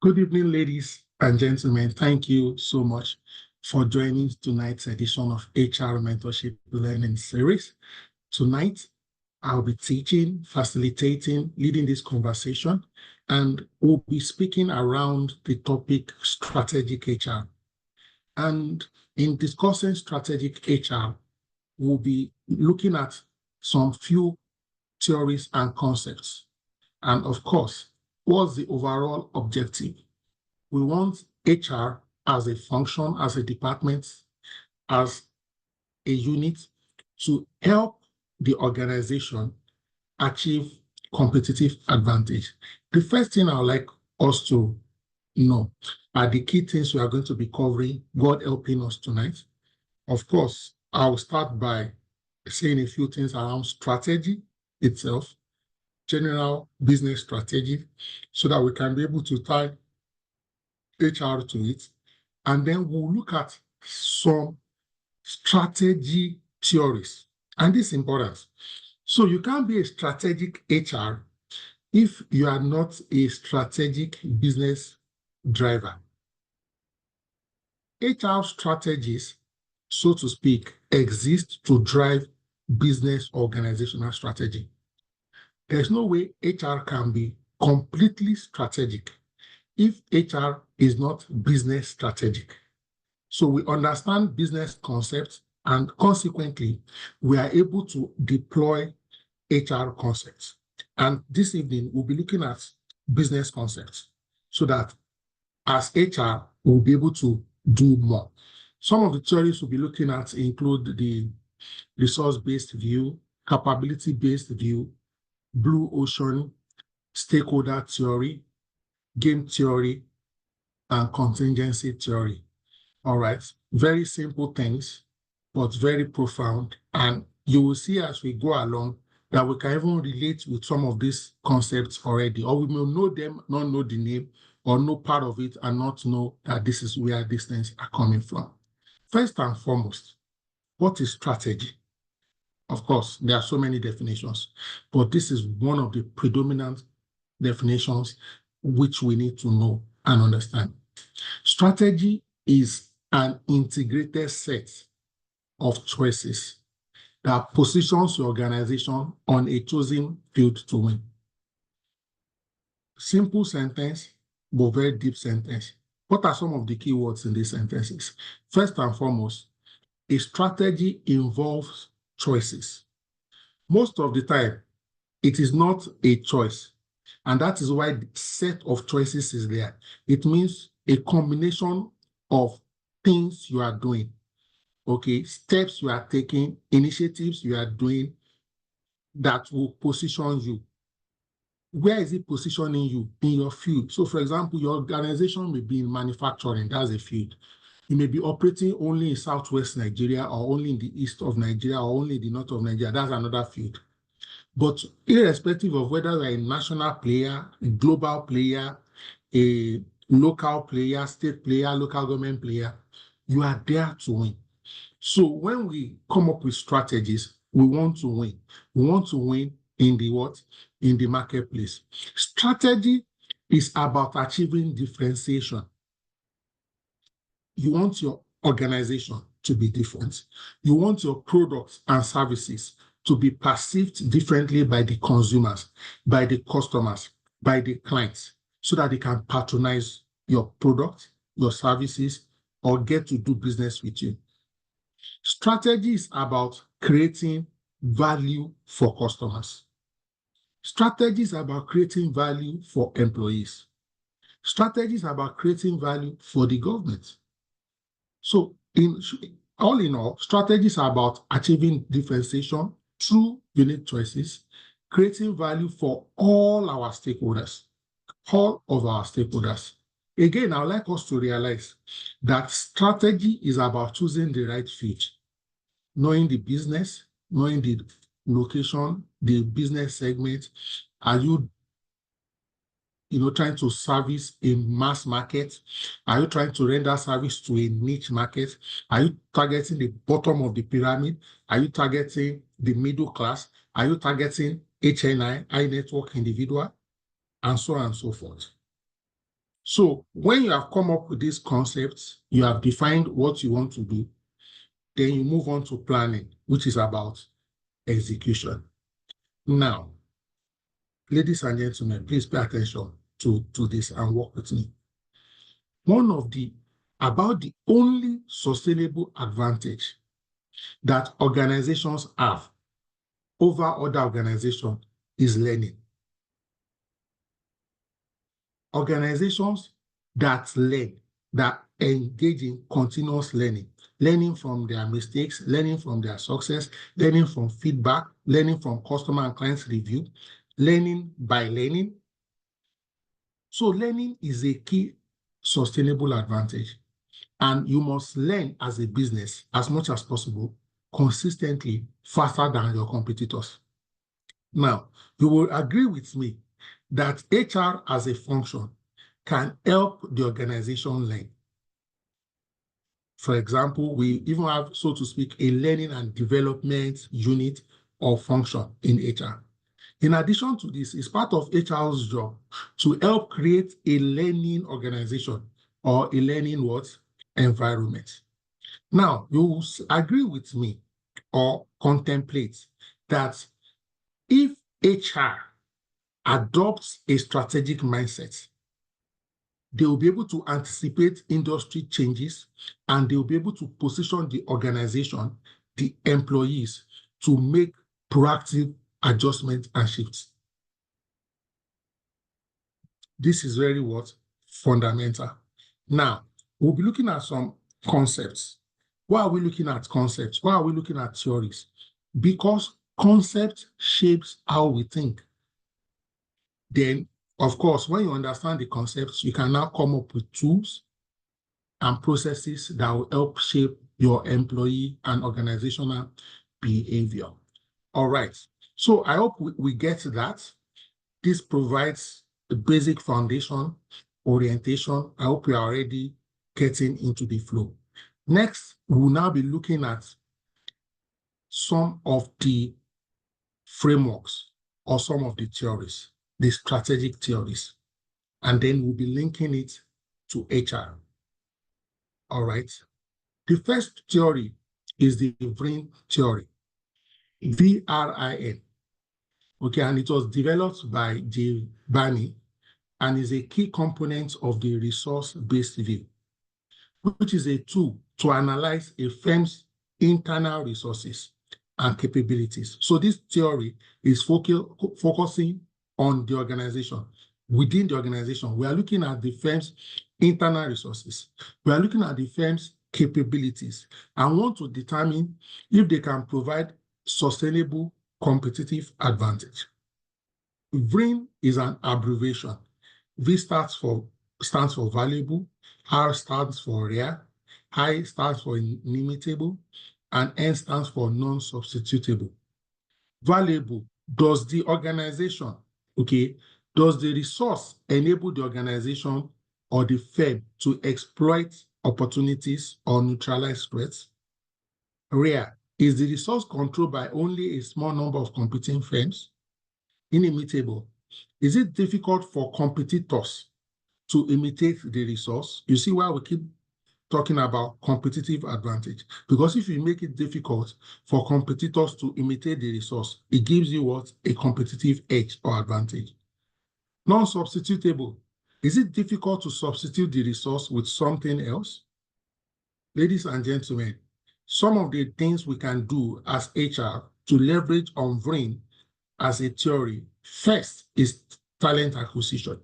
Good evening, ladies and gentlemen. Thank you so much for joining tonight's edition of HR Mentorship Learning Series. Tonight, I'll be teaching, facilitating, leading this conversation, and we'll be speaking around the topic strategic HR. And in discussing strategic HR, we'll be looking at some few theories and concepts. And of course, what's the overall objective? We want HR as a function, as a department, as a unit to help the organization achieve competitive advantage. The first thing I would like us to know are the key things we are going to be covering, God helping us tonight. Of course, I'll start by saying a few things around strategy itself, general business strategy, so that we can be able to tie HR to it. And then we'll look at some strategy theories. And this is important. So you can't be a strategic HR if you are not a strategic business driver. HR strategies, so to speak, exist to drive business organizational strategy. There's no way HR can be completely strategic if HR is not business strategic. So we understand business concepts, and consequently, we are able to deploy HR concepts. And this evening, we'll be looking at business concepts so that as HR, we'll be able to do more. Some of the theories we'll be looking at include the resource-based view, capability-based view, blue ocean, stakeholder theory, game theory, and contingency theory. All right, very simple things, but very profound. And you will see as we go along that we can even relate with some of these concepts already, or we may know them, not know the name, or know part of it and not know that this is where these things are coming from. First and foremost, what is strategy? Of course, there are so many definitions, but this is one of the predominant definitions which we need to know and understand. Strategy is an integrated set of choices that positions your organization on a chosen field to win. Simple sentence, but very deep sentence. What are some of the key words in these sentences? First and foremost, a strategy involves choices. Most of the time, it is not a choice. And that is why the set of choices is there. It means a combination of things you are doing, okay, steps you are taking, initiatives you are doing that will position you. Where is it positioning you? In your field. So, for example, your organization may be in manufacturing, that's a field. You may be operating only in Southwest Nigeria or only in the east of Nigeria or only in the north of Nigeria, that's another field. But irrespective of whether you're a national player, a global player, a local player, state player, local government player, you are there to win. So when we come up with strategies, we want to win. We want to win in the what? In the marketplace. Strategy is about achieving differentiation. You want your organization to be different. You want your products and services to be perceived differently by the consumers, by the customers, by the clients, so that they can patronize your product, your services, or get to do business with you. Strategy is about creating value for customers. Strategy is about creating value for employees. Strategy is about creating value for the government. So all in all, strategies are about achieving differentiation through unique choices, creating value for all our stakeholders, all of our stakeholders. Again, I would like us to realize that strategy is about choosing the right fit, knowing the business, knowing the location, the business segment. Are you trying to service a mass market? Are you trying to render service to a niche market? Are you targeting the bottom of the pyramid? Are you targeting the middle class? Are you targeting HNI, high network individual? and so on and so forth. So when you have come up with these concepts, you have defined what you want to do, then you move on to planning, which is about execution. Now, ladies and gentlemen, please pay attention to this and work with me. About the only sustainable advantage that organizations have over other organizations is learning. Organizations that learn, that engage in continuous learning, learning from their mistakes, learning from their success, learning from feedback, learning from customer and clients review, learning by learning. So learning is a key sustainable advantage. And you must learn as a business as much as possible, consistently, faster than your competitors. Now, you will agree with me that HR as a function can help the organization learn. For example, we even have, so to speak, a learning and development unit or function in HR. In addition to this, it's part of HR's job to help create a learning organization or a learning environment. Now, you will agree with me or contemplate that if HR adopts a strategic mindset, they will be able to anticipate industry changes, and they will be able to position the organization, the employees, to make proactive adjustments and shifts. This is very fundamental. Now, we'll be looking at some concepts. Why are we looking at concepts? Why are we looking at theories? Because concept shapes how we think. Then, of course, when you understand the concepts, you can now come up with tools and processes that will help shape your employee and organizational behavior. All right. So I hope we get that. This provides the basic foundation, orientation. I hope we are already getting into the flow. Next, we will now be looking at some of the frameworks or some of the theories, the strategic theories, and then we'll be linking it to HR. All right. The first theory is the VRIN theory, VRIN. Okay, and it was developed by J. Barney and is a key component of the resource-based view, which is a tool to analyze a firm's internal resources and capabilities. So this theory is focusing on the organization. Within the organization, we are looking at the firm's internal resources. We are looking at the firm's capabilities and want to determine if they can provide sustainable competitive advantage. VRIN is an abbreviation. V stands for valuable, R stands for rare, I stands for inimitable, and N stands for non-substitutable. Valuable, does the organization, does the resource enable the organization or the firm to exploit opportunities or neutralize threats? Rare, is the resource controlled by only a small number of competing firms? Inimitable, is it difficult for competitors to imitate the resource? You see why we keep talking about competitive advantage, because if you make it difficult for competitors to imitate the resource, it gives you a competitive edge or advantage. Non-substitutable, is it difficult to substitute the resource with something else? Ladies and gentlemen, some of the things we can do as HR to leverage on VRIN as a theory, first is talent acquisition.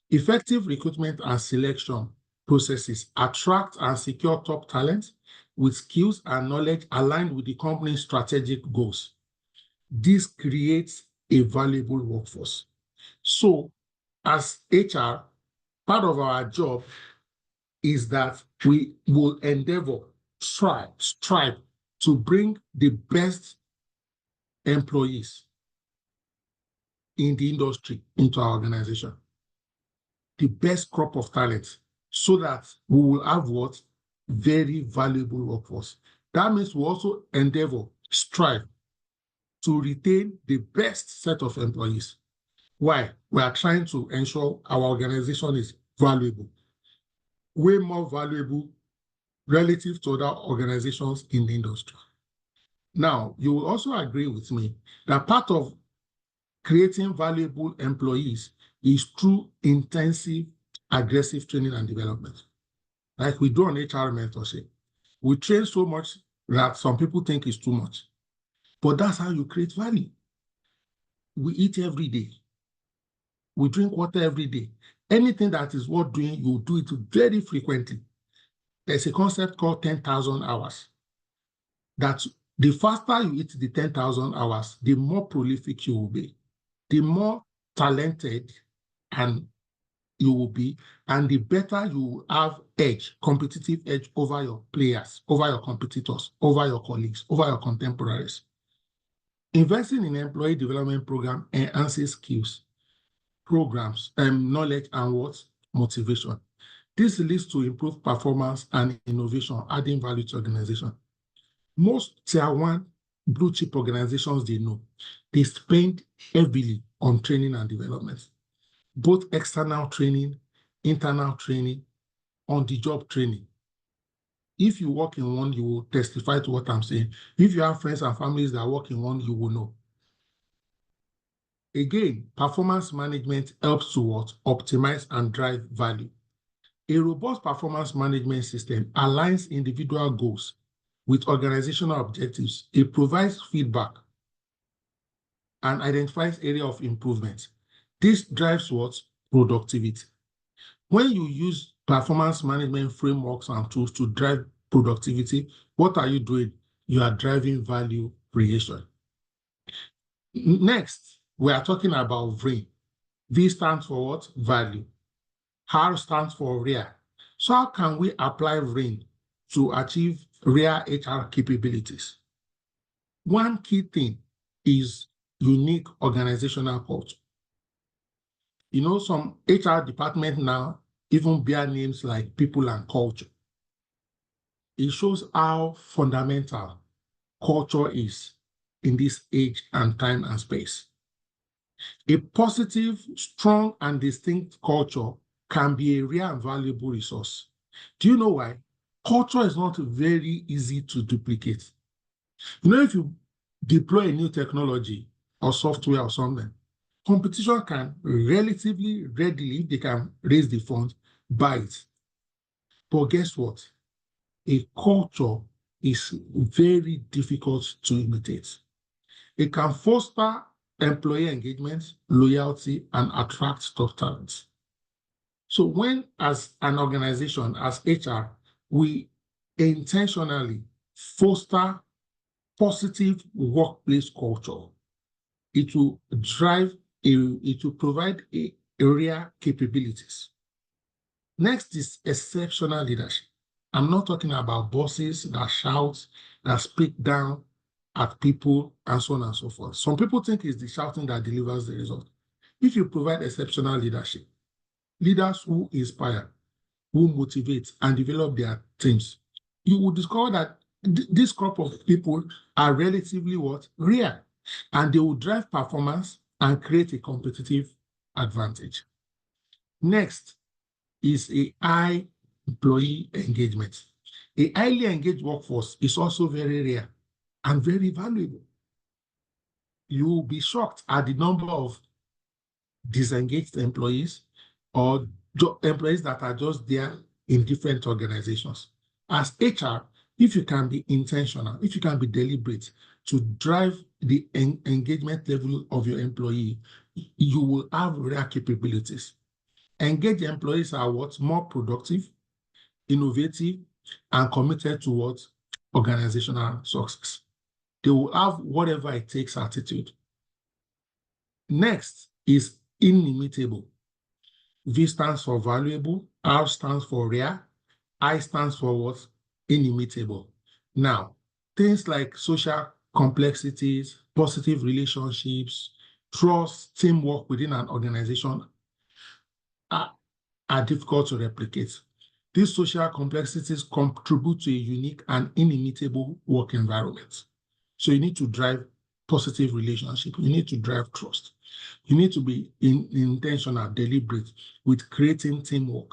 Effective recruitment and selection processes attract and secure top talent with skills and knowledge aligned with the company's strategic goals. This creates a valuable workforce. So, as HR, part of our job is that we will strive to bring the best employees in the industry into our organization, the best crop of talent, so that we will have very valuable workforce. That means we also strive to retain the best set of employees. Why? We are trying to ensure our organization is valuable, way more valuable relative to other organizations in the industry. Now, you will also agree with me that part of creating valuable employees is through intensive, aggressive training and development. Like we do on HR mentorship. We train so much that some people think is too much. But that's how you create value. We eat every day. We drink water every day. Anything that is worth doing, you do it very frequently. There's a concept called 10,000 hours. That the faster you eat the 10,000 hours, the more prolific you will be, the more talented and you will be, and the better you will have edge, competitive edge over your players, over your competitors, over your colleagues, over your contemporaries. Investing in employee development program enhances skills, programs, knowledge, and what? Motivation. This leads to improved performance and innovation, adding value to organization. Most tier 1 blue chip organizations they spend heavily on training and development, both external training, internal training, on-the-job training. If you work in one, you will testify to what I'm saying. If you have friends and families that work in one, you will know. Again, performance management helps to what? Optimize and drive value. A robust performance management system aligns individual goals with organizational objectives. It provides feedback and identifies area of improvement. This drives what? Productivity. When you use performance management frameworks and tools to drive productivity, what are you doing? You are driving value creation. Next, we are talking about VRIN. V stands for what? Value. R stands for REA. So how can we apply VRIN to achieve REA HR capabilities? One key thing is unique organizational culture. You know, some HR department now even bear names like people and culture. It shows how fundamental culture is in this age and time and space. A positive, strong, and distinct culture can be a rare and valuable resource. Do you know why? Culture is not very easy to duplicate. You know, if you deploy a new technology or software or something, competition can relatively readily, they can raise the funds, buy it. But guess what? A culture is very difficult to imitate. It can foster employee engagement, loyalty, and attract top talent. So when, as an organization, as HR, we intentionally foster positive workplace culture, it will provide area capabilities. Next is exceptional leadership. I'm not talking about bosses that shout, that speak down at people, and so on and so forth. Some people think it's the shouting that delivers the result. If you provide exceptional leadership, leaders who inspire, who motivate and develop their teams, you will discover that this crop of people are relatively what? Rare. And they will drive performance and create a competitive advantage. Next is a high employee engagement. A highly engaged workforce is also very rare and very valuable. You will be shocked at the number of disengaged employees or employees that are just there in different organizations. As HR, if you can be intentional, if you can be deliberate to drive the engagement level of your employee, you will have rare capabilities. Engaged employees are what? More productive, innovative, and committed to what? Organizational success. They will have whatever it takes attitude. Next is inimitable. V stands for valuable, R stands for rare, I stands for what? Inimitable. Now, things like social complexities, positive relationships, trust, teamwork within an organization are difficult to replicate. These social complexities contribute to a unique and inimitable work environment. So you need to drive positive relationship. You need to drive trust. You need to be intentional, deliberate with creating teamwork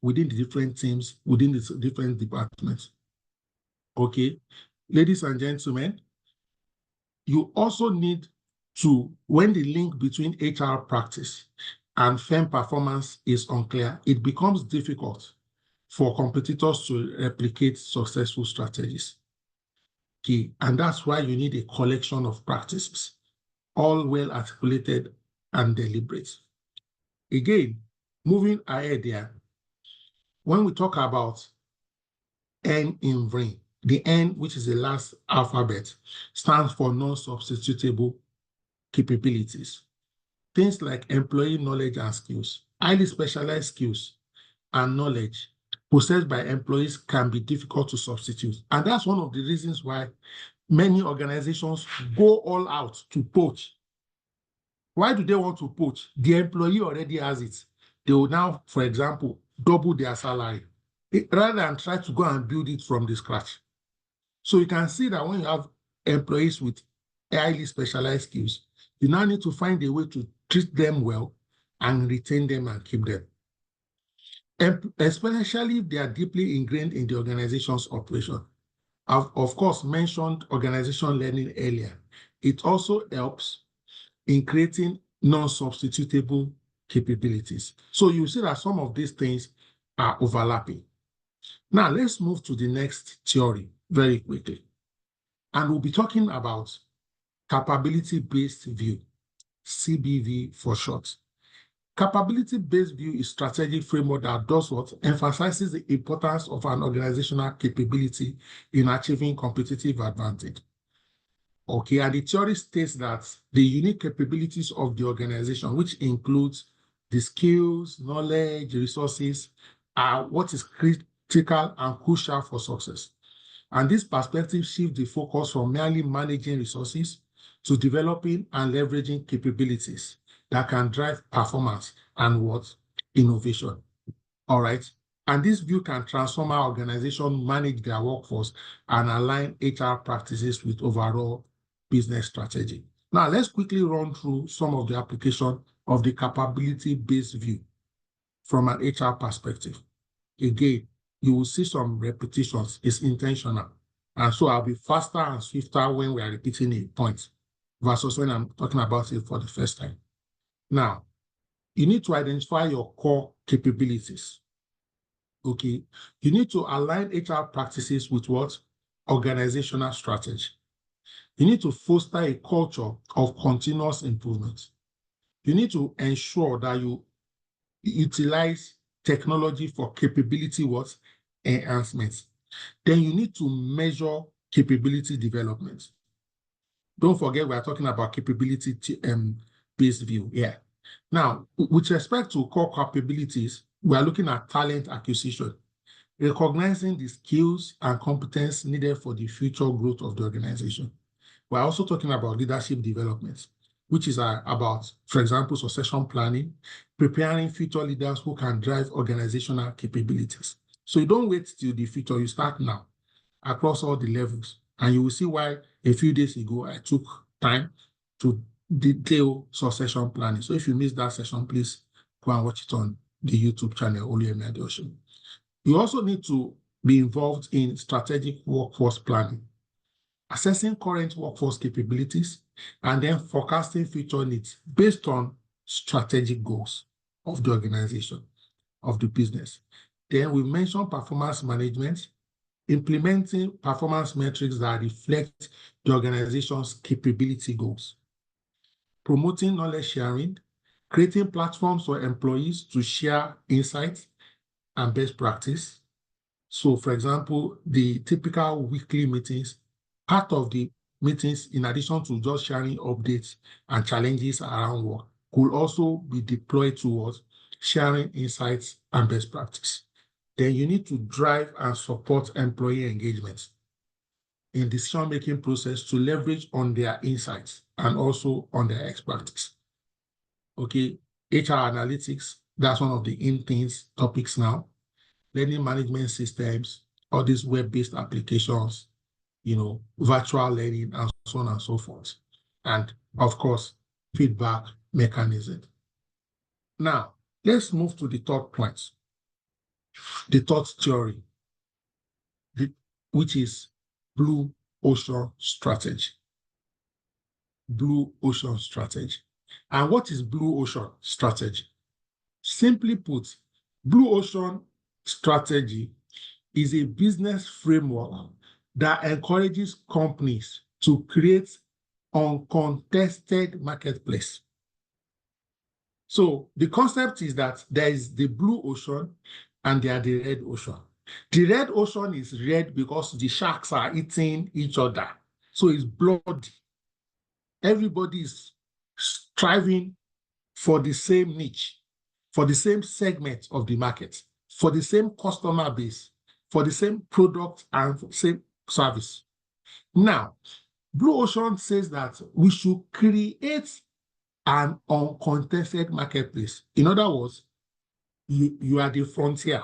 within the different teams, within the different departments. Okay, ladies and gentlemen, you also need to, when the link between HR practice and firm performance is unclear, it becomes difficult for competitors to replicate successful strategies. Okay, and that's why you need a collection of practices, all well articulated and deliberate. Again, moving ahead there, when we talk about N in VRIN, the N, which is the last alphabet, stands for non-substitutable capabilities. Things like employee knowledge and skills, highly specialized skills and knowledge possessed by employees can be difficult to substitute. And that's one of the reasons why many organizations go all out to poach. Why do they want to poach? The employee already has it. They will now, for example, double their salary rather than try to go and build it from the scratch. So you can see that when you have employees with highly specialized skills, you now need to find a way to treat them well and retain them and keep them. Especially if they are deeply ingrained in the organization's operation. I've, of course, mentioned organization learning earlier. It also helps in creating non-substitutable capabilities. So you see that some of these things are overlapping. Now, let's move to the next theory very quickly. And we'll be talking about capability-based view, CBV for short. Capability-based view is a strategic framework that does what? Emphasizes the importance of an organizational capability in achieving competitive advantage. Okay, and the theory states that the unique capabilities of the organization, which includes the skills, knowledge, resources, are what is critical and crucial for success. And this perspective shifts the focus from merely managing resources to developing and leveraging capabilities that can drive performance and what? Innovation. All right. And this view can transform how organizations manage their workforce and align HR practices with overall business strategy. Now, let's quickly run through some of the application of the capability-based view from an HR perspective. Again, you will see some repetitions. It's intentional. And so I'll be faster and swifter when we are repeating a point versus when I'm talking about it for the first time. Now, you need to identify your core capabilities. Okay, you need to align HR practices with what? Organizational strategy. You need to foster a culture of continuous improvement. You need to ensure that you utilize technology for capability what? Enhancements. Then you need to measure capability development. Don't forget, we are talking about capability-based view here. Now, with respect to core capabilities, we are looking at talent acquisition, recognizing the skills and competence needed for the future growth of the organization. We're also talking about leadership development, which is about, for example, succession planning, preparing future leaders who can drive organizational capabilities. So you don't wait till the future, you start now across all the levels. And you will see why a few days ago, I took time to detail succession planning. So if you missed that session, please go and watch it on the YouTube channel, Oluyemi Adeosun. You also need to be involved in strategic workforce planning, assessing current workforce capabilities, and then forecasting future needs based on strategic goals of the organization, of the business. Then we mentioned performance management, implementing performance metrics that reflect the organization's capability goals, promoting knowledge sharing, creating platforms for employees to share insights and best practice. So, for example, the typical weekly meetings, part of the meetings, in addition to just sharing updates and challenges around work, could also be deployed towards sharing insights and best practice. Then you need to drive and support employee engagement in decision-making process to leverage on their insights and also on their expertise. Okay, HR analytics, that's one of the in-things topics now. Learning management systems, all these web-based applications, virtual learning, and so on and so forth. And of course, feedback mechanism. Now, let's move to the third point, the third theory, which is blue ocean strategy. Blue ocean strategy. And what is blue ocean strategy? Simply put, blue ocean strategy is a business framework that encourages companies to create uncontested marketplace. So the concept is that there is the blue ocean and there are the red ocean. The red ocean is red because the sharks are eating each other. So it's bloody. Everybody is striving for the same niche, for the same segment of the market, for the same customer base, for the same product and same service. Now, Blue Ocean says that we should create an uncontested marketplace. In other words, you are the frontier.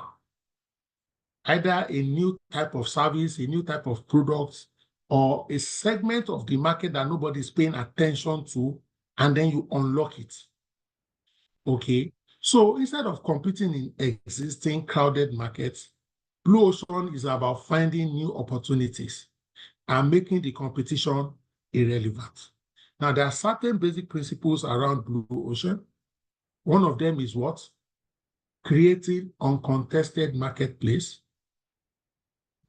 Either a new type of service, a new type of product, or a segment of the market that nobody is paying attention to, and then you unlock it. Okay, so instead of competing in existing crowded markets, Blue Ocean is about finding new opportunities and making the competition irrelevant. Now, there are certain basic principles around Blue Ocean. One of them is what? Creating uncontested marketplace.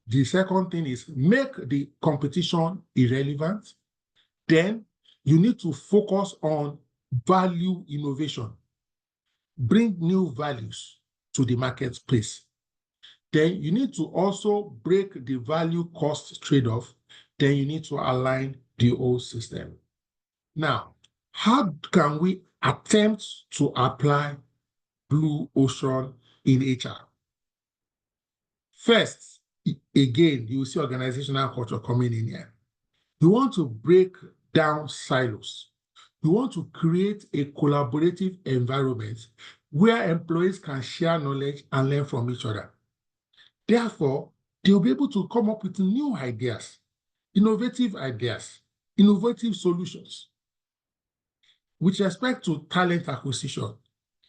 The second thing is make the competition irrelevant. Then you need to focus on value innovation. Bring new values to the marketplace. Then you need to also break the value cost trade-off. Then you need to align the whole system. Now, how can we attempt to apply Blue Ocean in HR? First, again, you will see organizational culture coming in here. You want to break down silos. You want to create a collaborative environment where employees can share knowledge and learn from each other. Therefore, they'll be able to come up with new ideas, innovative solutions. With respect to talent acquisition,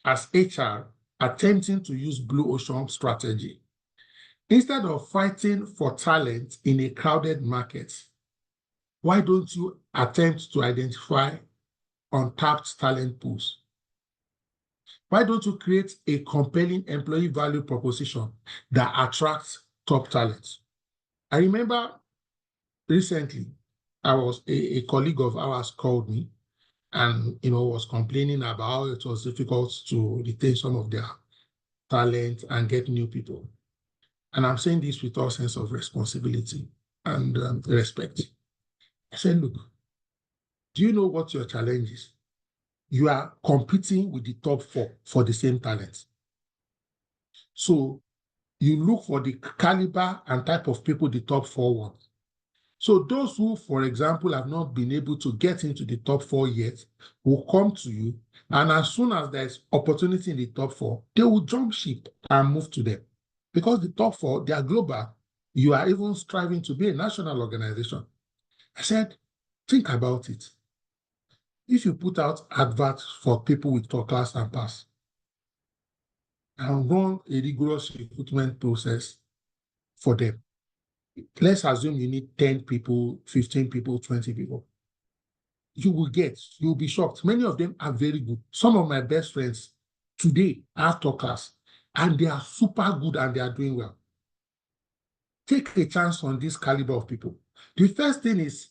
as HR attempting to use Blue Ocean strategy, instead of fighting for talent in a crowded market, why don't you attempt to identify untapped talent pools? Why don't you create a compelling employee value proposition that attracts top talent? I remember recently, a colleague of ours called me and was complaining about how it was difficult to retain some of their talent and get new people. And I'm saying this with all sense of responsibility and respect. I said, look, do you know what your challenge is? You are competing with the top 4 for the same talent. So you look for the caliber and type of people the top 4 want. So those who, for example, have not been able to get into the top 4 yet will come to you, and as soon as there's opportunity in the top 4, they will jump ship and move to them. Because the top 4, they are global. You are even striving to be a national organization. I said, think about it. If you put out adverts for people with top class and pass and run a rigorous recruitment process for them, let's assume you need 10 people, 15 people, 20 people. You'll be shocked. Many of them are very good. Some of my best friends today are top class and they are super good and they are doing well. Take a chance on this caliber of people. The first thing is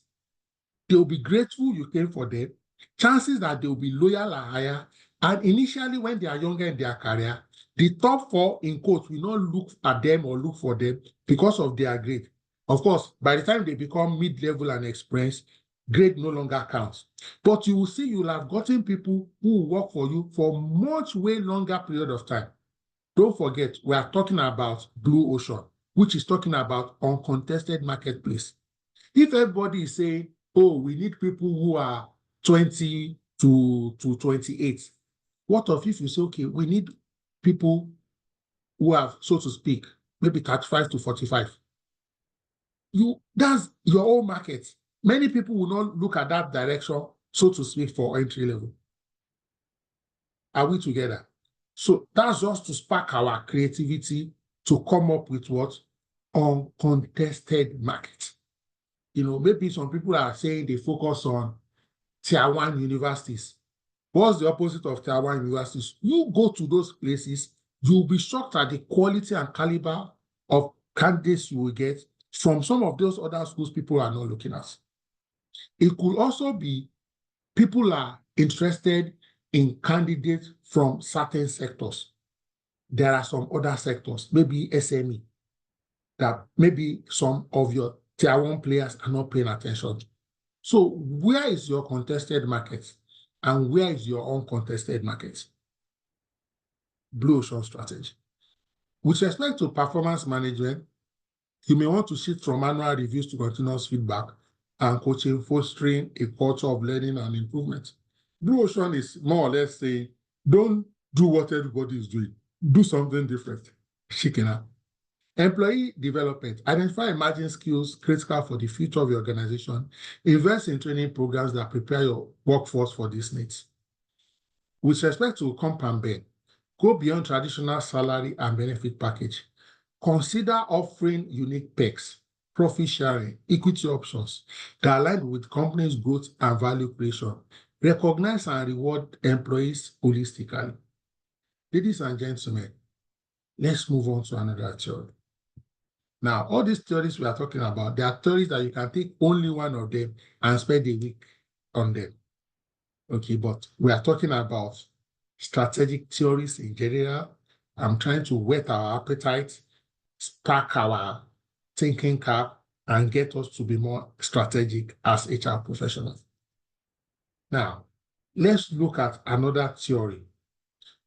they'll be grateful you came for them. Chances that they'll be loyal are higher. And initially, when they are younger in their career, the top 4 in quotes will not look at them or look for them because of their grade. Of course, by the time they become mid-level and experienced, grade no longer counts. But you will see you'll have gotten people who will work for you for much way longer period of time. Don't forget, we are talking about Blue Ocean, which is talking about uncontested marketplace. If everybody is saying, oh, we need people who are 20 to 28, what if you say, okay, we need people who have, so to speak, maybe 35 to 45? That's your own market. Many people will not look at that direction, so to speak, for entry level. Are we together? So that's just to spark our creativity to come up with what? Uncontested market. Maybe some people are saying they focus on tier 1 universities. What's the opposite of tier 1 universities? You go to those places, you'll be shocked at the quality and caliber of candidates you will get from some of those other schools people are not looking at. It could also be people are interested in candidates from certain sectors. There are some other sectors, maybe SME, that maybe some of your tier 1 players are not paying attention to. So where is your contested market and where is your uncontested market? Blue ocean strategy. With respect to performance management, you may want to shift from annual reviews to continuous feedback and coaching, fostering a culture of learning and improvement. Blue ocean is more or less saying, don't do what everybody is doing. Do something different. Shikena. Employee development. Identify emerging skills critical for the future of your organization. Invest in training programs that prepare your workforce for these needs. With respect to comp and ben, go beyond traditional salary and benefit package. Consider offering unique perks, profit sharing, equity options that align with company's growth and value creation. Recognize and reward employees holistically. Ladies and gentlemen, let's move on to another theory. Now, all these theories we are talking about, they are theories that you can take only one of them and spend a week on them. Okay, but we are talking about strategic theories in general. I'm trying to whet our appetite, spark our thinking cap, and get us to be more strategic as HR professionals. Now, let's look at another theory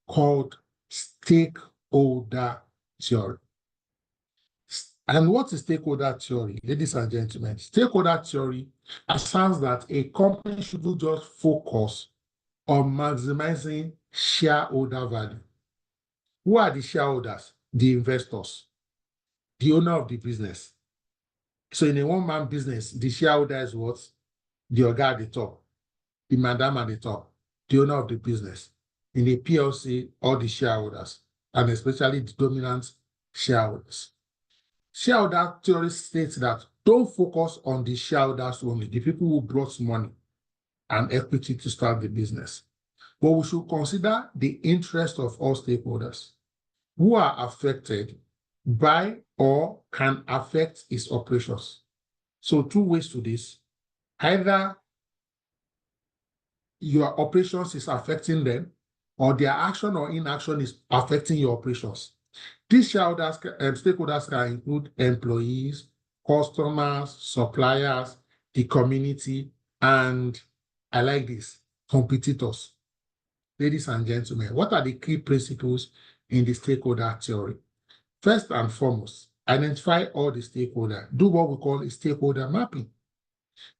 called stakeholder theory. And what is stakeholder theory, ladies and gentlemen? Stakeholder theory asserts that a company shouldn't just focus on maximizing shareholder value. Who are the shareholders? The investors, the owner of the business. So in a one-man business, the shareholder is what? The oga at the top, the madam at the top, the owner of the business. In a PLC, all the shareholders, and especially the dominant shareholders. Shareholder theory states that don't focus on the shareholders only, the people who brought money and equity to start the business. But we should consider the interest of all stakeholders who are affected by or can affect its operations. So 2 ways to this. Either your operations is affecting them, or their action or inaction is affecting your operations. These shareholders, stakeholders can include employees, customers, suppliers, the community, and I like this, competitors. Ladies and gentlemen, what are the key principles in the stakeholder theory? First and foremost, identify all the stakeholders. Do what we call a stakeholder mapping.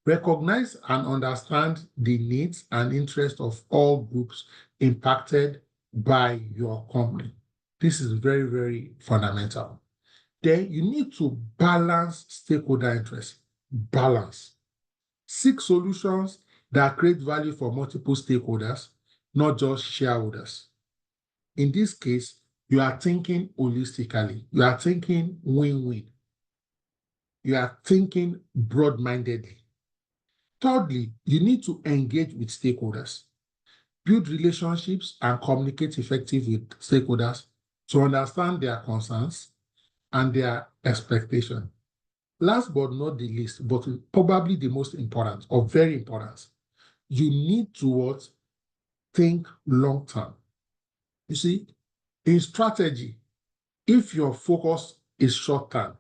Recognize and understand the needs and interests of all groups impacted by your company. This is very, very fundamental. Then you need to balance stakeholder interests. Balance. Seek solutions that create value for multiple stakeholders, not just shareholders. In this case, you are thinking holistically. You are thinking win-win. You are thinking broad-mindedly. Thirdly, you need to engage with stakeholders. Build relationships and communicate effectively with stakeholders to understand their concerns and their expectations. Last but not the least, but probably the most important or very important, you need to think long-term. You see, in strategy, if your focus is short-term,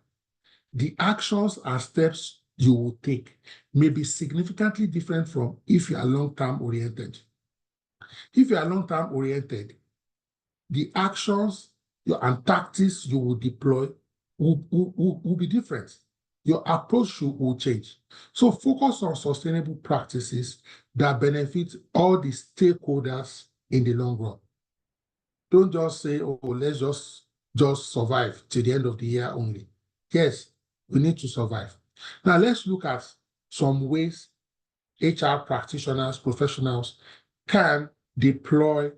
the actions and steps you will take may be significantly different from if you are long-term oriented. If you are long-term oriented, the actions and tactics you will deploy will be different. Your approach will change. So focus on sustainable practices that benefit all the stakeholders in the long run. Don't just say, oh, let's just survive till the end of the year only. Yes, we need to survive. Now let's look at some ways HR practitioners, professionals can deploy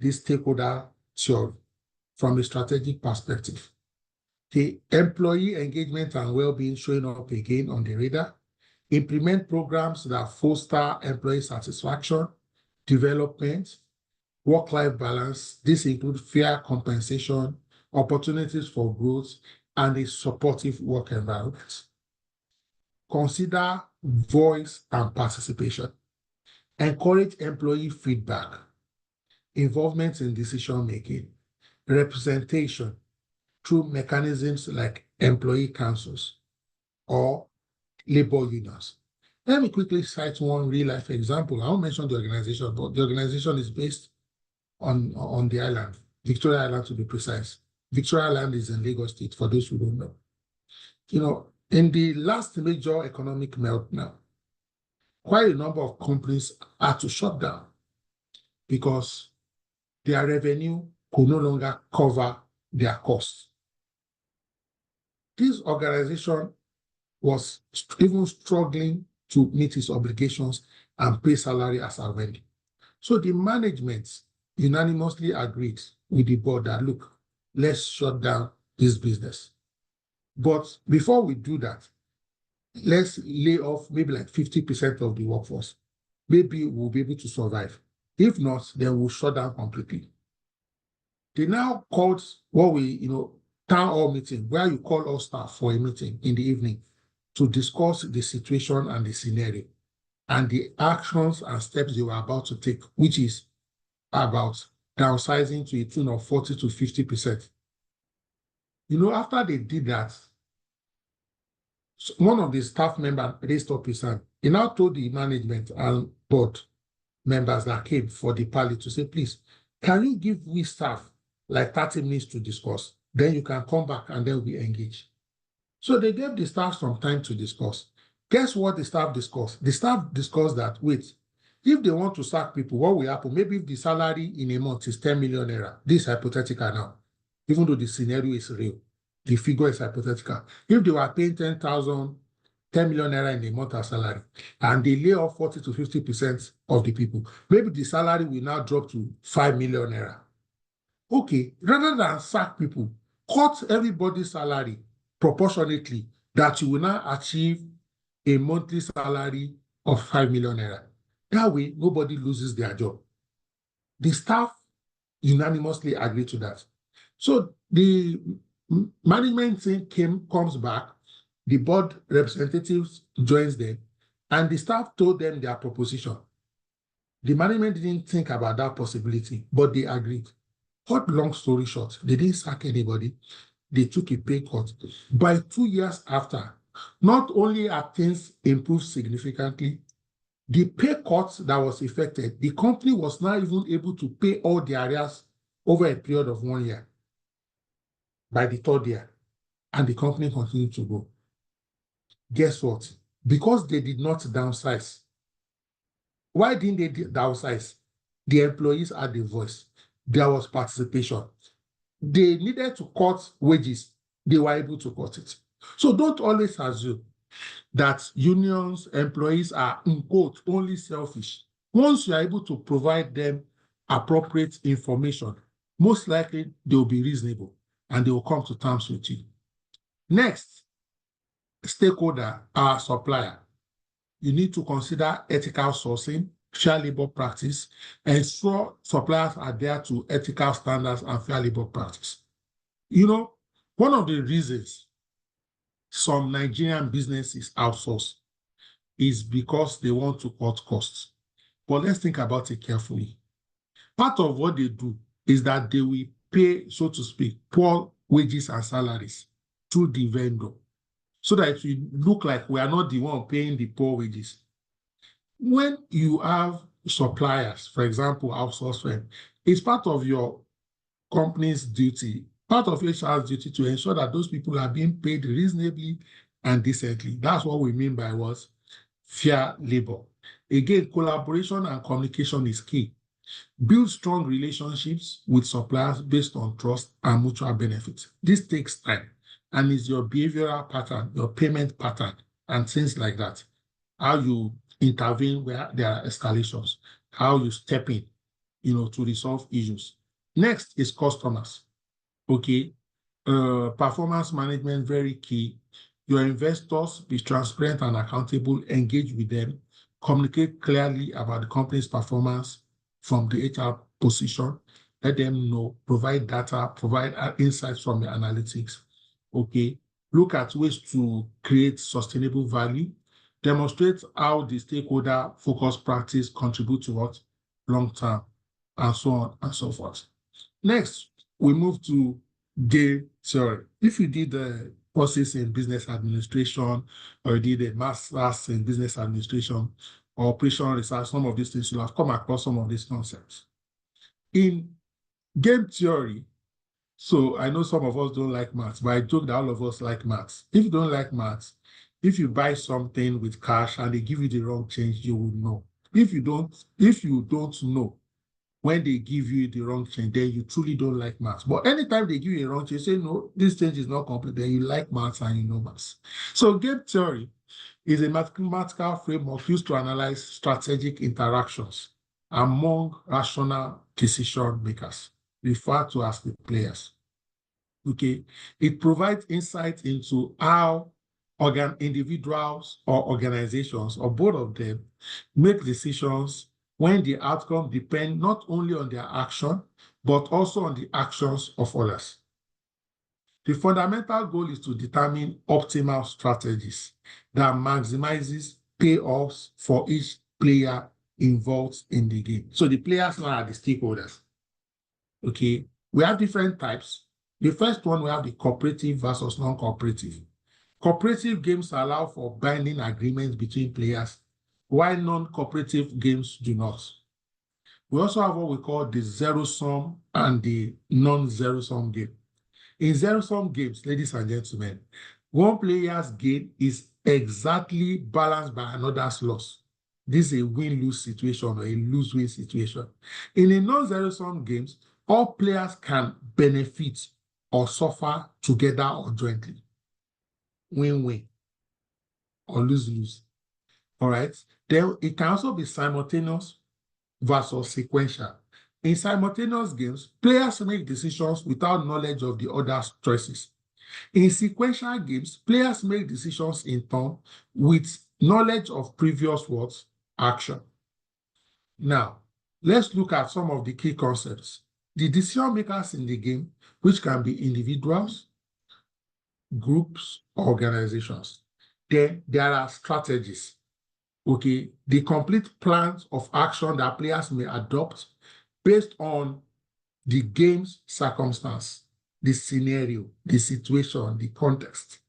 this stakeholder theory from a strategic perspective. The employee engagement and well-being showing up again on the radar. Implement programs that foster employee satisfaction, development, work-life balance. This includes fair compensation, opportunities for growth, and a supportive work environment. Consider voice and participation. Encourage employee feedback, involvement in decision-making, representation through mechanisms like employee councils or labor unions. Let me quickly cite one real-life example. I won't mention the organization, but the organization is based on the island, Victoria Island to be precise. Victoria Island is in Lagos State, for those who don't know. In the last major economic meltdown, quite a number of companies had to shut down because their revenue could no longer cover their costs. This organization was even struggling to meet its obligations and pay salary as a vendor. So the management unanimously agreed with the board that, look, let's shut down this business. But before we do that, let's lay off maybe like 50% of the workforce. Maybe we'll be able to survive. If not, then we'll shut down completely. They now called what we, town hall meeting, where you call all staff for a meeting in the evening to discuss the situation and the scenario and the actions and steps they were about to take, which is about downsizing to a tune of 40 to 50%. After they did that, one of the staff members raised up his hand. He now told the management and board members that came for the party to say, please, can you give we staff like 30 minutes to discuss? Then you can come back and then we engage. So they gave the staff some time to discuss. Guess what the staff discussed? The staff discussed that, wait, if they want to sack people, what will happen? Maybe if the salary in a month is 10 million naira, this is hypothetical now, even though the scenario is real, the figure is hypothetical. If they were paying 10 million naira in a month as salary, and they lay off 40 to 50% of the people, maybe the salary will now drop to 5 million naira. Okay, rather than sack people, cut everybody's salary proportionately, that you will now achieve a monthly salary of 5 million naira. That way, nobody loses their job. The staff unanimously agreed to that. So the management team comes back, the board representatives joins them, and the staff told them their proposition. The management didn't think about that possibility, but they agreed. Cut long story short, they didn't sack anybody. They took a pay cut. By 2 years after, not only have things improved significantly, the pay cut that was effected, the company was now even able to pay all the arrears over a period of 1 year. By the third year, and the company continued to grow. Guess what? Because they did not downsize. Why didn't they downsize? The employees had a voice. There was participation. They needed to cut wages. They were able to cut it. So don't always assume that unions, employees are, in quote, only selfish. Once you are able to provide them appropriate information, most likely they will be reasonable and they will come to terms with you. Next, stakeholder, our supplier. You need to consider ethical sourcing, fair labor practice, ensure suppliers adhere to ethical standards and fair labor practice. One of the reasons some Nigerian businesses outsource is because they want to cut costs. But let's think about it carefully. Part of what they do is that they will pay, so to speak, poor wages and salaries to the vendor, so that it will look like we are not the one paying the poor wages. When you have suppliers, for example, outsource firm, it's part of your company's duty, part of HR's duty to ensure that those people are being paid reasonably and decently. That's what we mean by what? Fair labor. Again, collaboration and communication is key. Build strong relationships with suppliers based on trust and mutual benefits. This takes time and is your behavioral pattern, your payment pattern, and things like that. How you intervene where there are escalations, how you step in to resolve issues. Next is customers. Okay. Performance management, very key. Your investors, be transparent and accountable, engage with them, communicate clearly about the company's performance from the HR position, let them know, provide data, provide insights from the analytics. Okay. Look at ways to create sustainable value, demonstrate how the stakeholder focused practice contribute to what long term, and so on and so forth. Next, we move to game theory. If you did the courses in business administration, or you did a master's in business administration or operational research, some of these things, you'll have come across some of these concepts. In game theory, so I know some of us don't like maths, but I joke that all of us like maths. If you don't like maths, if you buy something with cash and they give you the wrong change, you will know. If you don't know when they give you the wrong change, then you truly don't like maths. But anytime they give you a wrong change, say, no, this change is not complete, then you like maths and you know maths. So game theory is a mathematical framework used to analyze strategic interactions among rational decision makers, referred to as the players. Okay, it provides insight into how individuals or organizations, or both of them, make decisions when the outcome depends not only on their action, but also on the actions of others. The fundamental goal is to determine optimal strategies that maximizes payoffs for each player involved in the game. So the players now are the stakeholders. Okay, we have different types. The first one, we have the cooperative versus non-cooperative. Cooperative games allow for binding agreements between players, while non-cooperative games do not. We also have what we call the zero-sum and the non-zero-sum game. In zero-sum games, ladies and gentlemen, one player's gain is exactly balanced by another's loss. This is a win-lose situation or a lose-win situation. In a non-zero-sum games, all players can benefit or suffer together or jointly. Win-win or lose-lose. All right. Then it can also be simultaneous versus sequential. In simultaneous games, players make decisions without knowledge of the other's choices. In sequential games, players make decisions in turn with knowledge of previous words, action. Now, let's look at some of the key concepts. The decision makers in the game, which can be individuals, groups, organizations. Then there are strategies. Okay, the complete plans of action that players may adopt based on the game's circumstance, the scenario, the situation, the context.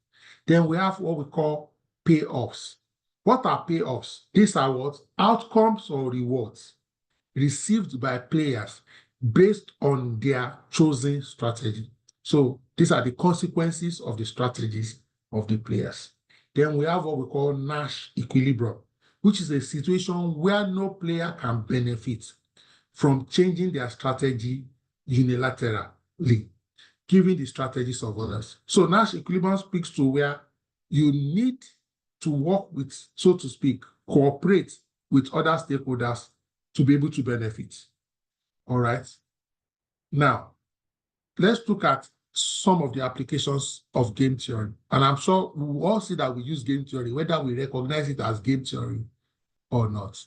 Then we have what we call payoffs. What are payoffs? These are what? Outcomes or rewards received by players based on their chosen strategy. So these are the consequences of the strategies of the players. Then we have what we call Nash equilibrium, which is a situation where no player can benefit from changing their strategy unilaterally, given the strategies of others. So Nash equilibrium speaks to where you need to work with, so to speak, cooperate with other stakeholders to be able to benefit. All right. Now, let's look at some of the applications of game theory. And I'm sure we will all see that we use game theory, whether we recognize it as game theory or not.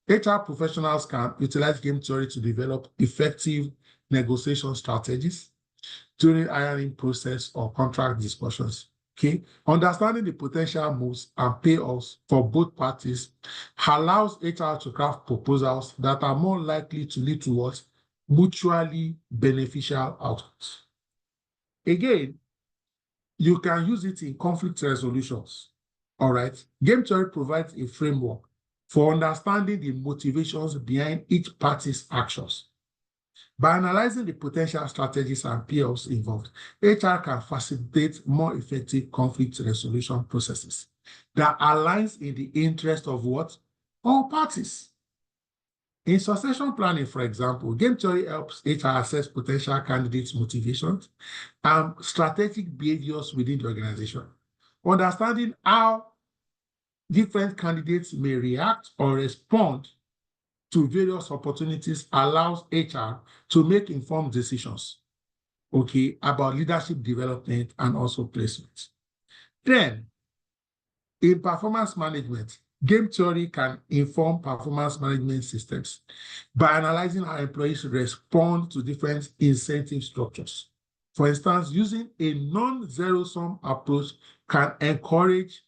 HR professionals can utilize game theory to develop effective negotiation strategies during hiring process or contract discussions. Okay, understanding the potential moves and payoffs for both parties allows HR to craft proposals that are more likely to lead towards mutually beneficial outcomes. Again, you can use it in conflict resolutions. All right, game theory provides a framework for understanding the motivations behind each party's actions. By analyzing the potential strategies and payoffs involved, HR can facilitate more effective conflict resolution processes that aligns in the interest of what? All parties. In succession planning, for example, game theory helps HR assess potential candidates' motivations and strategic behaviors within the organization. Understanding how different candidates may react or respond to various opportunities allows HR to make informed decisions, okay, about leadership development and also placement. Then, in performance management, game theory can inform performance management systems by analyzing how employees respond to different incentive structures. For instance, using a non-zero-sum approach can encourage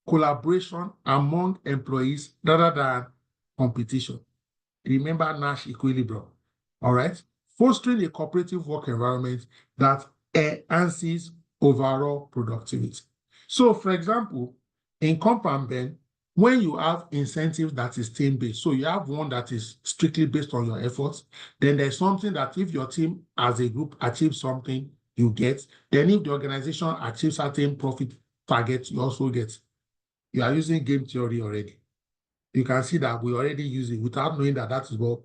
collaboration among employees rather than competition. Remember Nash equilibrium, all right? Fostering a cooperative work environment that enhances overall productivity. So, for example, in Compound Ben, when you have incentive that is team-based, so you have one that is strictly based on your efforts, then there's something that if your team as a group achieves something, you get. Then if the organization achieves certain profit targets, you also get. You are using game theory already. You can see that we already use it without knowing that that is what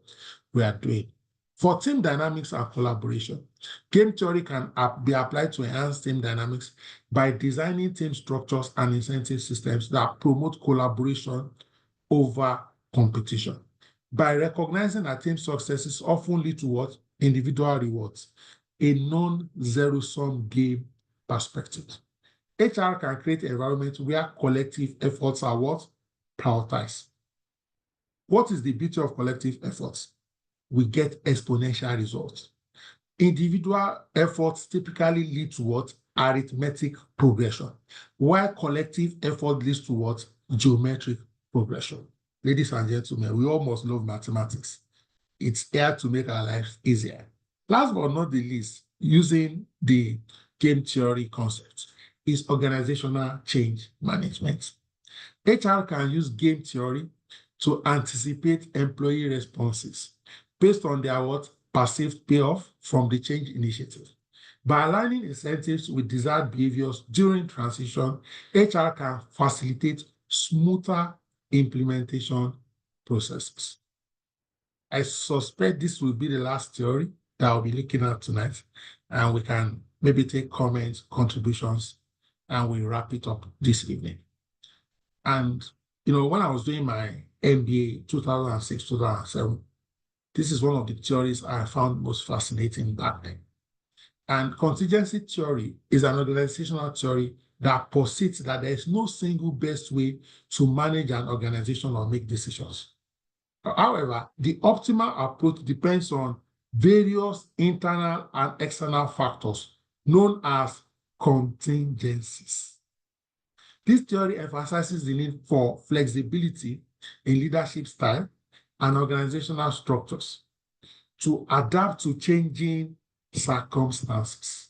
we are doing. For team dynamics and collaboration, game theory can be applied to enhance team dynamics by designing team structures and incentive systems that promote collaboration over competition. By recognizing that team successes often lead to what? Individual rewards, a non-zero-sum game perspective. HR can create an environment where collective efforts are what? Prioritized. What is the beauty of collective efforts? We get exponential results. Individual efforts typically lead to what? Arithmetic progression, while collective effort leads to what? Geometric progression. Ladies and gentlemen, we almost love mathematics. It's here to make our lives easier. Last but not the least, using the game theory concept is organizational change management. HR can use game theory to anticipate employee responses based on their what? Perceived payoff from the change initiative. By aligning incentives with desired behaviors during transition, HR can facilitate smoother implementation processes. I suspect this will be the last theory that I'll be looking at tonight, and we can maybe take comments, contributions, and we wrap it up this evening. And, when I was doing my MBA 2006, 2007, this is one of the theories I found most fascinating back then. And contingency theory is an organizational theory that posits that there is no single best way to manage an organization or make decisions. However, the optimal approach depends on various internal and external factors known as contingencies. This theory emphasizes the need for flexibility in leadership style and organizational structures to adapt to changing circumstances.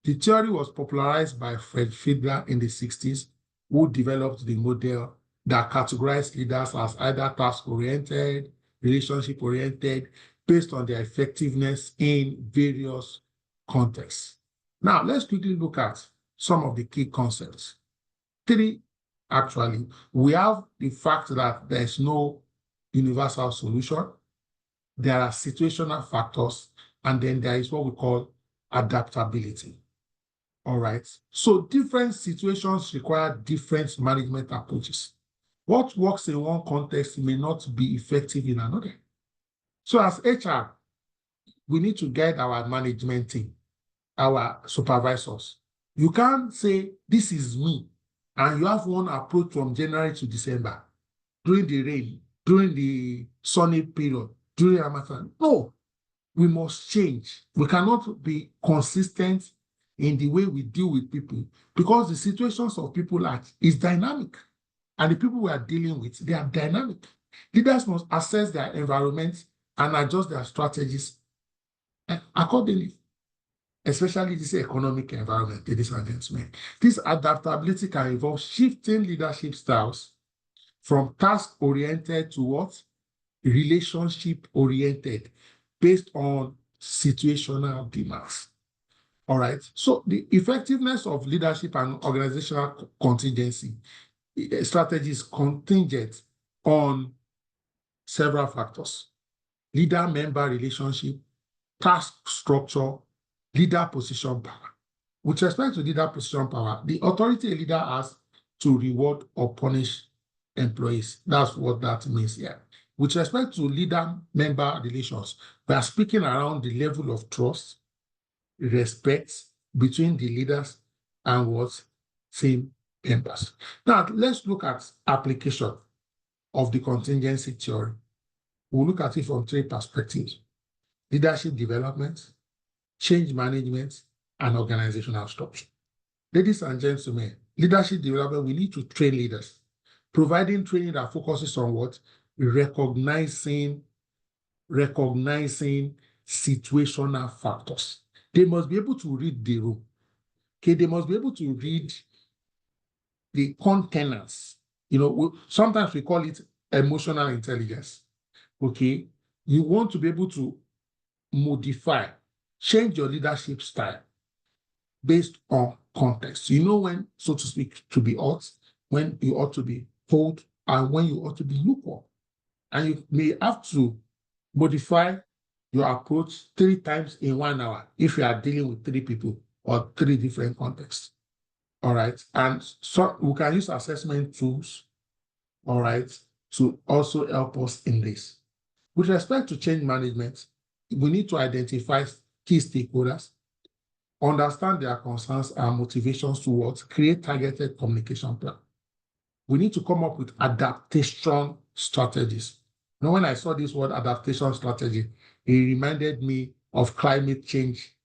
The theory was popularized by Fred Fiedler in the 60s, who developed the model that categorized leaders as either task-oriented, relationship-oriented, based on their effectiveness in various contexts. Now, let's quickly look at some of the key concepts. 3, actually. We have the fact that there's no universal solution. There are situational factors, and then there is what we call adaptability. All right. So different situations require different management approaches. What works in one context may not be effective in another. So as HR, we need to guide our management team, our supervisors. You can't say, this is me, and you have one approach from January to December, during the rain, during the sunny period, during Ramadan. No, we must change. We cannot be consistent in the way we deal with people, because the situations of people is dynamic, and the people we are dealing with, they are dynamic. Leaders must assess their environment and adjust their strategies accordingly, especially this economic environment, ladies and gentlemen. This adaptability can involve shifting leadership styles from task-oriented to what? Relationship-oriented, based on situational demands. All right. So the effectiveness of leadership and organizational contingency strategy is contingent on several factors: leader-member relationship, task structure, leader position power. With respect to leader position power, the authority a leader has to reward or punish employees. That's what that means here. With respect to leader-member relations, we are speaking around the level of trust, respect between the leaders and what team members. Now, let's look at application of the contingency theory. We'll look at it from 3 perspectives: leadership development, change management, and organizational structure. Ladies and gentlemen, leadership development, we need to train leaders, providing training that focuses on what? Recognizing situational factors. They must be able to read the room. Okay, they must be able to read the containers. Sometimes we call it emotional intelligence. Okay, you want to be able to modify, change your leadership style based on context. You know when, so to speak, to be hot, when you ought to be cold, and when you ought to be lukewarm. And you may have to modify your approach 3 times in 1 hour if you are dealing with 3 people or 3 different contexts. All right. And so we can use assessment tools, all right, to also help us in this. With respect to change management, we need to identify key stakeholders, understand their concerns and motivations towards create targeted communication plan. We need to come up with adaptation strategies. Now, when I saw this word adaptation strategy, it reminded me of climate change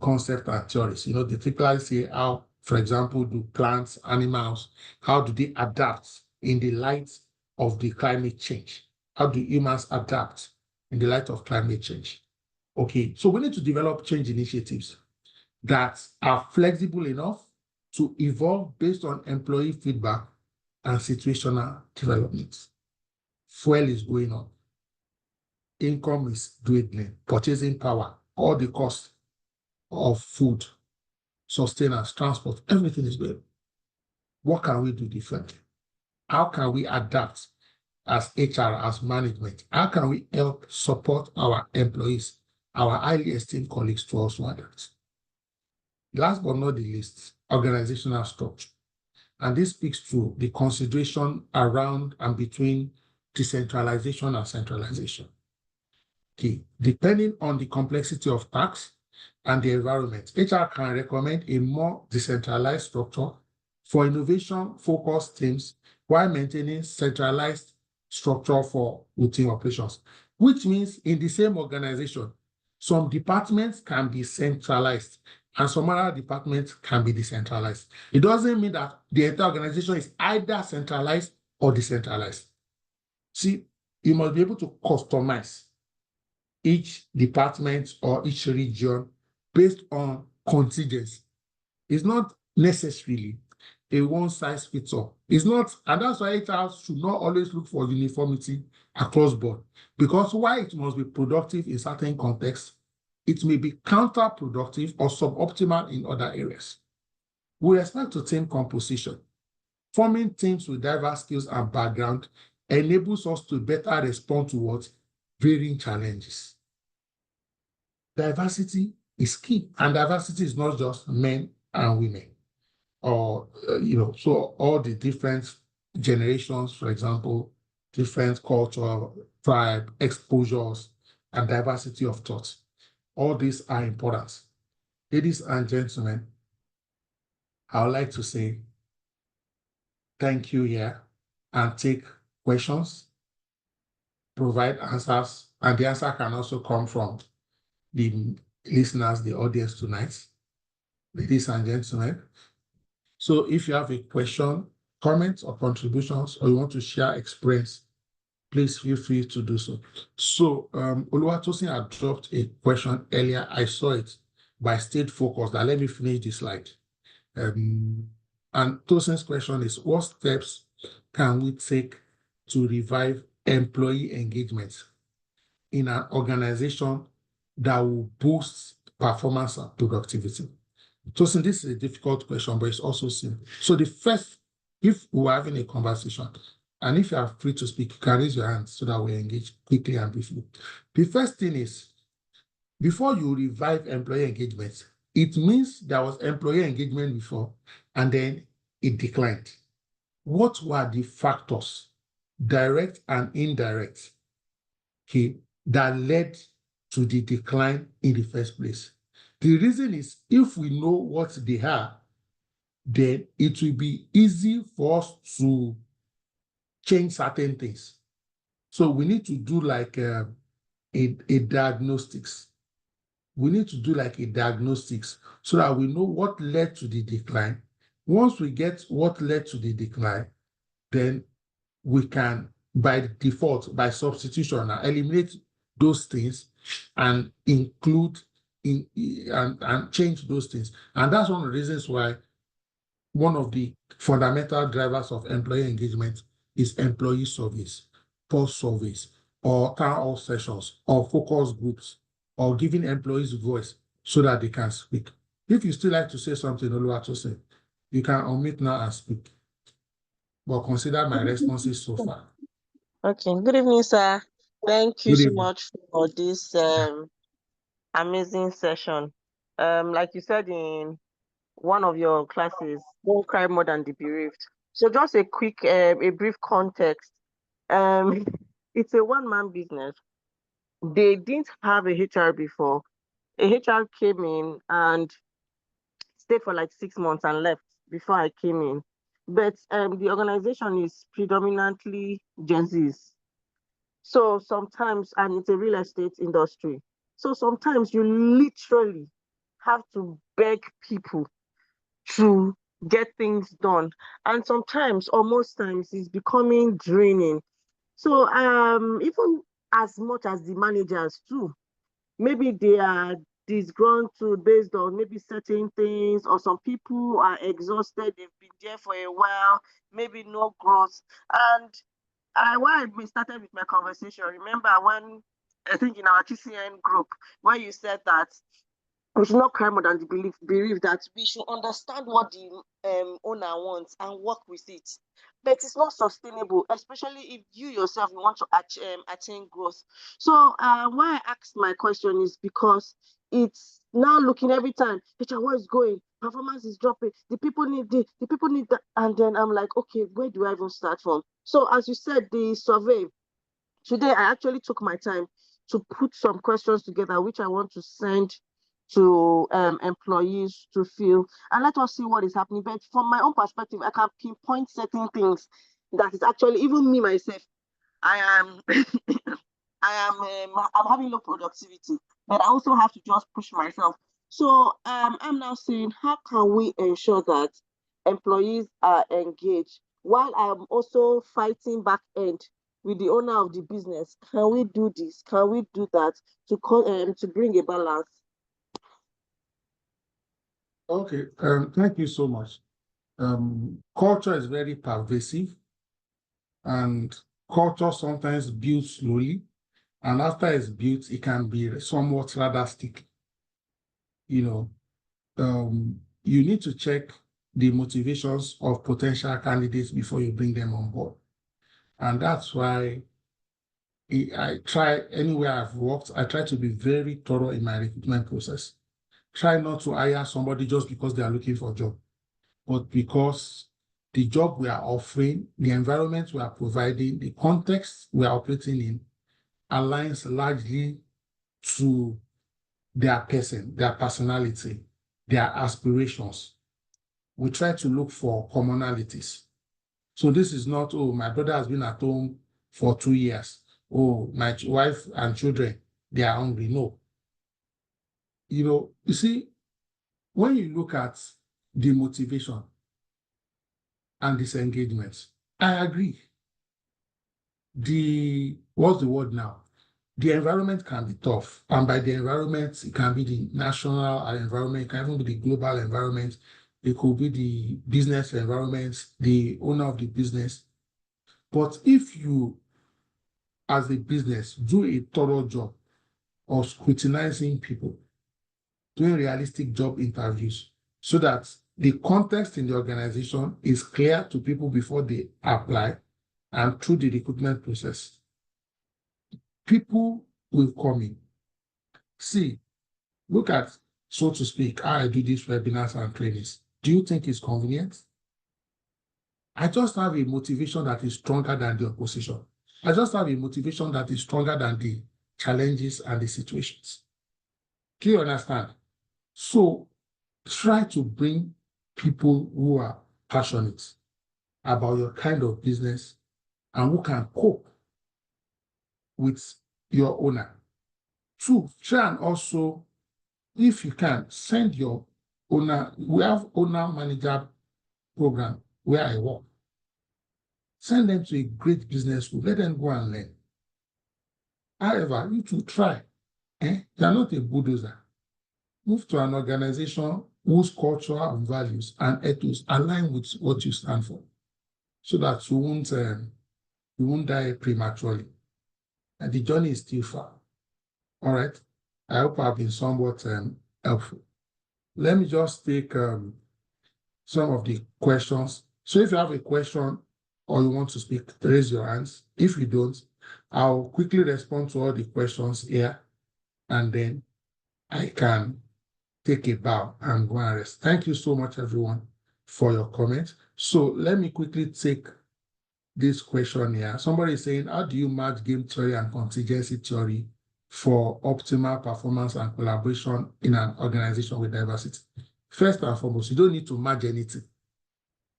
concept and theories. They typically say how, for example, do plants, animals, how do they adapt in the light of the climate change? How do humans adapt in the light of climate change? Okay, so we need to develop change initiatives that are flexible enough to evolve based on employee feedback and situational developments. Fuel is going up. Income is dwindling. Purchasing power, all the costs of food, sustenance, transport, everything is going up. What can we do differently? How can we adapt as HR, as management? How can we help support our employees, our highly esteemed colleagues to also adapt? Last but not the least, organizational structure. And this speaks to the consideration around and between decentralization and centralization. Okay, depending on the complexity of tasks and the environment, HR can recommend a more decentralized structure for innovation-focused teams while maintaining centralized structure for routine operations, which means in the same organization, some departments can be centralized and some other departments can be decentralized. It doesn't mean that the entire organization is either centralized or decentralized. See, you must be able to customize each department or each region based on contingency. It's not necessarily a one-size-fits-all. It's not, and that's why HR should not always look for uniformity across board. Because while it must be productive in certain contexts, it may be counterproductive or suboptimal in other areas. With respect to team composition, forming teams with diverse skills and background enables us to better respond to what? Varying challenges. Diversity is key, and diversity is not just men and women, or so all the different generations, for example, different culture, tribe, exposures, and diversity of thought. All these are important. Ladies and gentlemen, I would like to say thank you here and take questions, provide answers, and the answer can also come from the listeners, the audience tonight, ladies and gentlemen. So if you have a question, comments, or contributions, or you want to share experience, please feel free to do so. So Oluwatosin had dropped a question earlier. I saw it, but I stayed focused. Now let me finish this slide. And Tosin's question is, what steps can we take to revive employee engagement in an organization that will boost performance and productivity? Tosin, this is a difficult question, but it's also simple. So the first, if we're having a conversation, and if you are free to speak, you can raise your hand so that we engage quickly and briefly. The first thing is, before you revive employee engagement, it means there was employee engagement before, and then it declined. What were the factors, direct and indirect, okay, that led to the decline in the first place. The reason is if we know what they are, then it will be easy for us to change certain things. So we need to do like a diagnostics. We need to do like a diagnostics so that we know what led to the decline. Once we get what led to the decline, then we can, by default, by substitution, eliminate those things and include and change those things. And that's one of the reasons why one of the fundamental drivers of employee engagement is employee surveys, pulse surveys, or town hall sessions, or focus groups, or giving employees voice so that they can speak. If you still like to say something, Oluwatosin, you can unmute now and speak. But consider my responses so far. Okay. Good evening, sir. Thank you Good so evening. much for this amazing session. Like you said in one of your classes, don't cry more than the bereaved. So just a quick, a brief context. It's a one-man business. They didn't have a HR before. A HR came in and stayed for like 6 months and left before I came in. But the organization is predominantly Gen Zs. So sometimes, and it's a real estate industry. So sometimes you literally have to beg people to get things done. And sometimes, or most times, it's becoming draining. So even as much as the managers too, maybe they are disgruntled based on maybe certain things, or some people are exhausted, they've been there for a while, maybe no growth. And why we started with my conversation, remember when I think in our TCN group, where you said that we should not cry more than the belief that we should understand what the owner wants and work with it. But it's not sustainable, especially if you yourself want to attain growth. So why I asked my question is because it's now looking every time, HR, where is going? Performance is dropping. The people need this, the people need that. And then I'm like, okay, where do I even start from? So as you said, the survey, today I actually took my time to put some questions together, which I want to send to employees to fill, and let us see what is happening. But from my own perspective, I can pinpoint certain things that is actually, even me myself, I am I'm having low productivity, but I also have to just push myself. So I'm now saying, how can we ensure that employees are engaged while I'm also fighting back end with the owner of the business? Can we do this? Can we do that to bring a balance? Okay, thank you so much. Culture is very pervasive, and culture sometimes builds slowly, and after it's built, it can be somewhat rather sticky. You need to check the motivations of potential candidates before you bring them on board. And that's why I try, anywhere I've worked, I try to be very thorough in my recruitment process. Try not to hire somebody just because they are looking for a job, but because the job we are offering, the environment we are providing, the context we are operating in aligns largely to their person, their personality, their aspirations. We try to look for commonalities. So this is not, oh, my brother has been at home for 2 years. Oh, my wife and children, they are hungry. No. You see, when you look at the motivation and disengagement, I agree. What's the word now? The environment can be tough. And by the environment, it can be the national environment, it can even be the global environment. It could be the business environment, the owner of the business. But if you, as a business, do a thorough job of scrutinizing people, doing realistic job interviews, so that the context in the organization is clear to people before they apply and through the recruitment process, people will come in. See, look at, so to speak, how I do these webinars and trainings. Do you think it's convenient? I just have a motivation that is stronger than the opposition. I just have a motivation that is stronger than the challenges and the situations. Do you understand? So try to bring people who are passionate about your kind of business and who can cope with your owner. Two, try and also, if you can, send your owner. We have owner manager program where I work. Send them to a great business school. Let them go and learn. However, you to try. You are not a bulldozer. Move to an organization whose culture and values and ethos align with what you stand for, so that you won't die prematurely. And the journey is still far. All right. I hope I've been somewhat helpful. Let me just take some of the questions. So if you have a question or you want to speak, raise your hands. If you don't, I'll quickly respond to all the questions here, and then I can take a bow and go and rest. Thank you so much, everyone, for your comments. So let me quickly take this question here. Somebody is saying, how do you match game theory and contingency theory for optimal performance and collaboration in an organization with diversity? First and foremost, you don't need to match anything.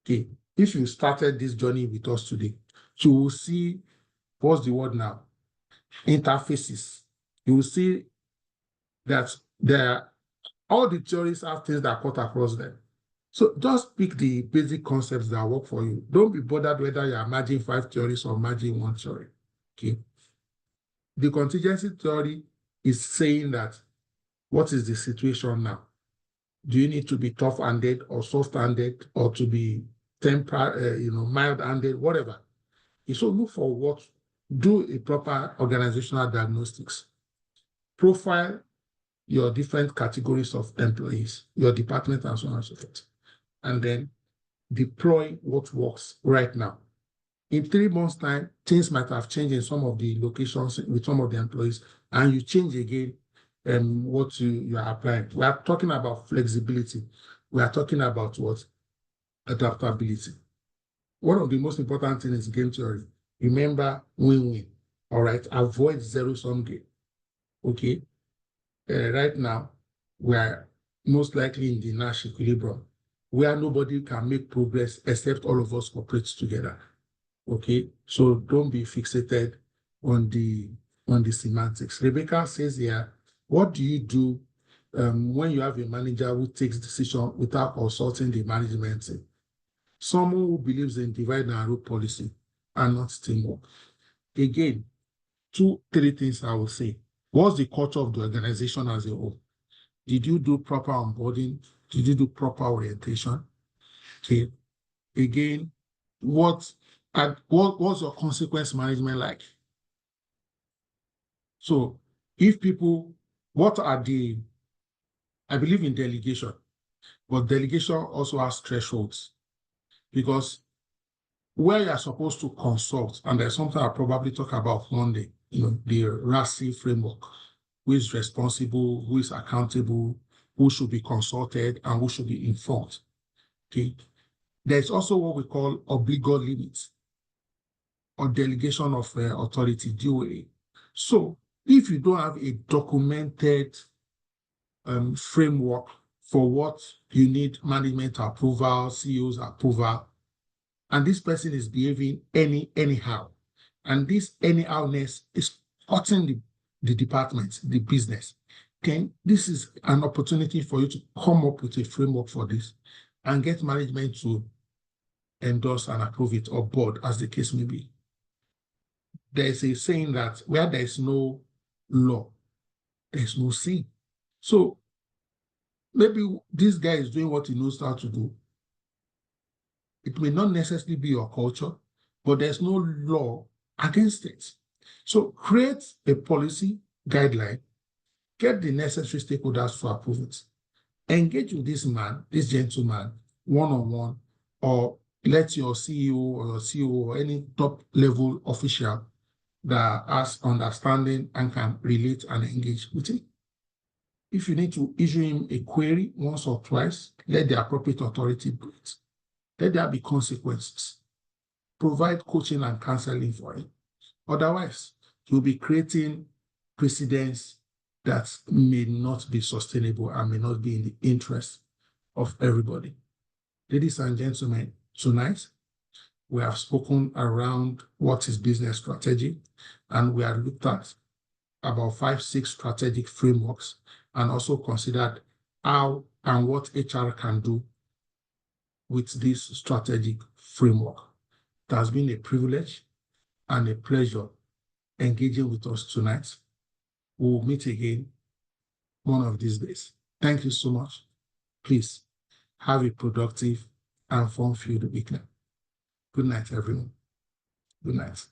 Okay. If you started this journey with us today, you will see, what's the word now? Interfaces. You will see that all the theories have things that cut across them. So just pick the basic concepts that work for you. Don't be bothered whether you're merging 5 theories or merging 1 theory. Okay. The contingency theory is saying that, what is the situation now? Do you need to be tough-handed or soft-handed, or to be mild-handed, whatever? So look for what, do a proper organizational diagnostics. Profile your different categories of employees, your department, and so on and so forth. And then deploy what works right now. In 3 months' time, things might have changed in some of the locations with some of the employees, and you change again what you are applying. We are talking about flexibility. We are talking about what? Adaptability. One of the most important things is game theory. Remember, win-win. All right. Avoid zero-sum game. Okay. Right now, we are most likely in the Nash equilibrium, where nobody can make progress except all of us cooperate together. Okay. So don't be fixated on the semantics. Rebecca says here, what do you do when you have a manager who takes decision without consulting the management team? Someone who believes in divide and rule policy and not teamwork. Again, 3 things I will say. What's the culture of the organization as a whole? Did you do proper onboarding? Did you do proper orientation? Okay. Again, what's your consequence management like? So if people, I believe in delegation, but delegation also has thresholds, because where you're supposed to consult, and there's something I'll probably talk about one day, the RASI framework, who is responsible, who is accountable, who should be consulted, and who should be informed. Okay. There's also what we call obligor limits, or delegation of authority, DOA. So if you don't have a documented framework for what you need management approval, CEO's approval, and this person is behaving anyhow, and this anyhowness is hurting the department, the business, okay, this is an opportunity for you to come up with a framework for this and get management to endorse and approve it, or board, as the case may be. There's a saying that where there's no law, there's no sin. So maybe this guy is doing what he knows how to do. It may not necessarily be your culture, but there's no law against it. So create a policy guideline, get the necessary stakeholders to approve it, engage with this gentleman, one-on-one, or let your CEO or your COO or any top level official that has understanding and can relate and engage with it. If you need to issue him a query once or twice, let the appropriate authority do it. Let there be consequences. Provide coaching and counseling for him. Otherwise, you'll be creating precedents that may not be sustainable and may not be in the interest of everybody. Ladies and gentlemen, tonight we have spoken around what is business strategy, and we have looked at about 5-6 strategic frameworks and also considered how and what HR can do with this strategic framework. It has been a privilege and a pleasure engaging with us tonight. We will meet again one of these days. Thank you so much. Please have a productive and fun-filled weekend. Good night, everyone. Good night.